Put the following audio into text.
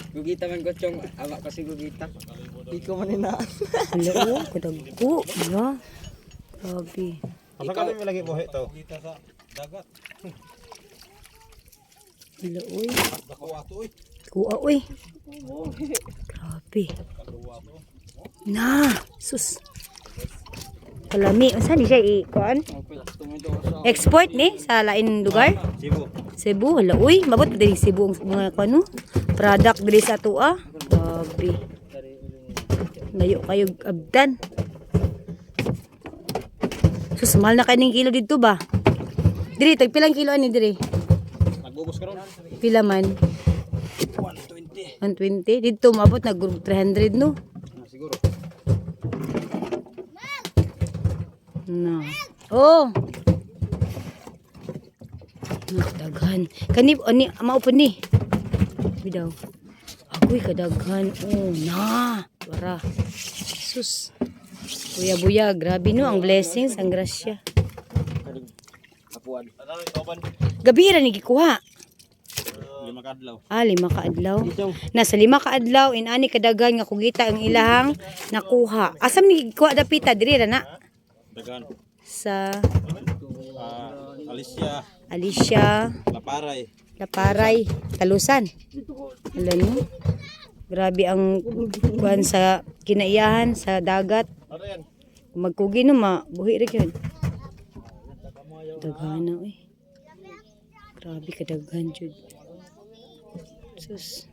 Gugita man ko chong, awa kasi gugita. Iko man ina. Hello, kadagko. Ya. Grabe. Asa ka may lagi buhi to? Gugita sa dagat. Hello, uy. Nakuha to uy. Kuha, uy. Grabe. Na, sus. Kalami. Saan di siya i-kuan? Export ni sa lain lugar? Cebu. Cebu, hala, uy. Mabot din Cebu ang mga kuano. Product diri sa tua. Grabe. Layo kayo abdan. Sus, mahal na kaning kilo dito ba? Diri, tagpilang kilo ani diri? Nagbubos ka ron? Pila man? 120. 120. Dito maabot na 300 no? Siguro. No. Oh. Daghan. Kani ani maupo ni. Bidaw. Agoy kadaghan. Oh, na. Wara. Sus. Kuya buya, grabe no ang blessings, ang grasya. Apuan. Gabi ra ni gikuha. 5 kadlaw. 5 ka adlaw. Nasa 5 ka adlaw inani kadaghan nga kugita ang ilahang nakuha. Asam ni gikuha dapita diri ra na Dagan. sa Alicia. Alicia, Laparay. Laparay, Talusan. Alam mo? Grabe ang kuan sa kinaiyahan sa dagat. Ano yan? Magkugi no buhi ra gyud. Daghan na Grabe kadaghan jud. Sus.